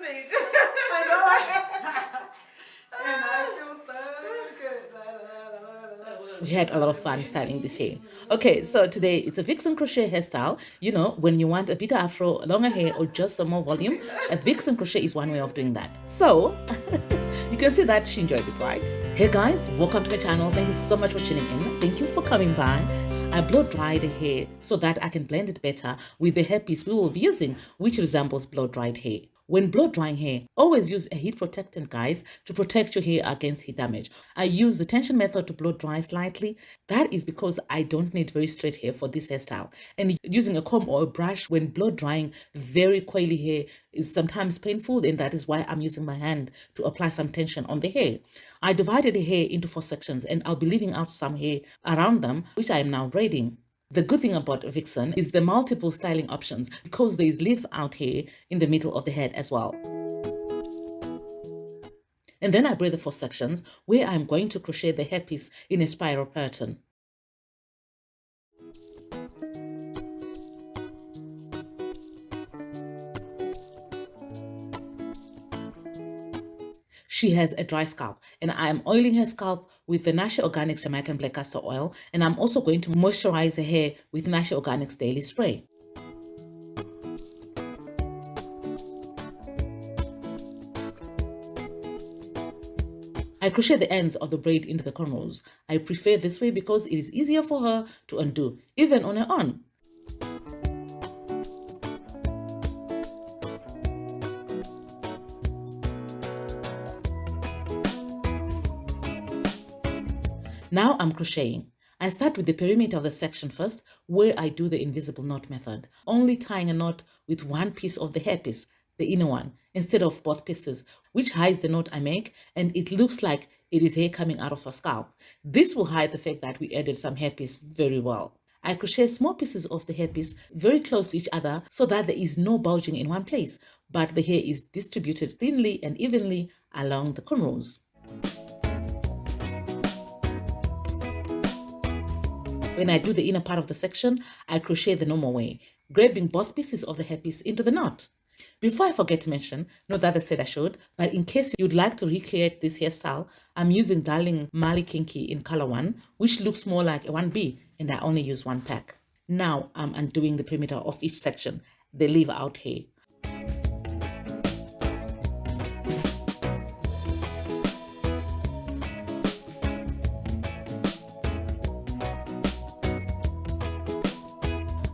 me. I know. And I feel so good. We had a lot of fun styling this hair. Okay, so today it's a Vixen Crochet hairstyle. You know, when you want a bigger afro, longer hair, or just some more volume, a Vixen Crochet is one way of doing that. So, you can see that she enjoyed it, right? Hey guys, welcome to my channel. Thank you so much for tuning in. Thank you for coming by. I blow dry the hair so that I can blend it better with the hairpiece we will be using, which resembles blow dried hair. When blow drying hair, always use a heat protectant, guys, to protect your hair against heat damage. I use the tension method to blow dry slightly. That is because I don't need very straight hair for this hairstyle. And using a comb or a brush when blow drying very coily hair is sometimes painful, and that is why I'm using my hand to apply some tension on the hair. I divided the hair into 4 sections, and I'll be leaving out some hair around them, which I am now braiding. The good thing about Vixen is the multiple styling options because there is leave out hair in the middle of the head as well. And then I braid the 4 sections where I'm going to crochet the hairpiece in a spiral pattern. She has a dry scalp, and I am oiling her scalp with the Nashe Organics Jamaican Black Castor Oil, and I'm also going to moisturize her hair with Nashe Organics Daily Spray. I crochet the ends of the braid into the cornrows. I prefer this way because it is easier for her to undo, even on her own. Now I'm crocheting. I start with the perimeter of the section first, where I do the invisible knot method, only tying a knot with one piece of the hairpiece, the inner one, instead of both pieces, which hides the knot I make, and it looks like it is hair coming out of her scalp. This will hide the fact that we added some hairpiece very well. I crochet small pieces of the hairpiece very close to each other so that there is no bulging in one place, but the hair is distributed thinly and evenly along the cornrows. When I do the inner part of the section, I crochet the normal way, grabbing both pieces of the hairpiece into the knot. Before I forget to mention, not that I said I should, but in case you'd like to recreate this hairstyle, I'm using Darling Mali Kinky in color 1, which looks more like a 1B, and I only use 1 pack. Now I'm undoing the perimeter of each section, the leave out hair.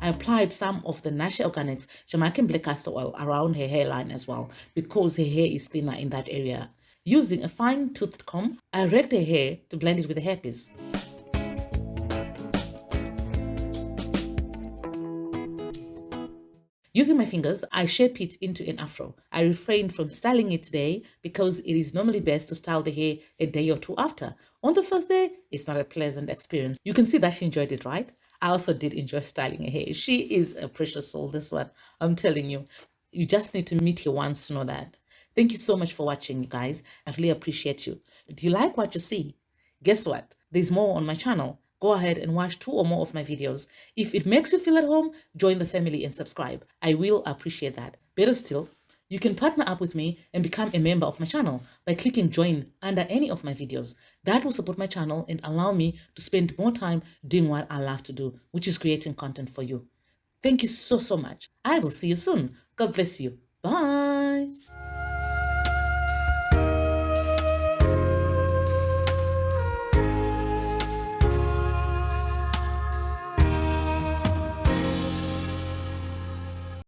I applied some of the Nashe Organics Jamaican Black Castor Oil around her hairline as well because her hair is thinner in that area. Using a fine-toothed comb, I raked her hair to blend it with the hairpiece. Using my fingers, I shape it into an afro. I refrained from styling it today because it is normally best to style the hair a day or 2 after. On the first day, it's not a pleasant experience. You can see that she enjoyed it, right? I also did enjoy styling her hair. She is a precious soul, this one. I'm telling you. You just need to meet her once to know that. Thank you so much for watching, you guys. I really appreciate you. Do you like what you see? Guess what? There's more on my channel. Go ahead and watch 2 or more of my videos. If it makes you feel at home, join the family and subscribe. I will appreciate that. Better still, you can partner up with me and become a member of my channel by clicking join under any of my videos. That will support my channel and allow me to spend more time doing what I love to do, which is creating content for you. Thank you so much. I will see you soon. God bless you. Bye.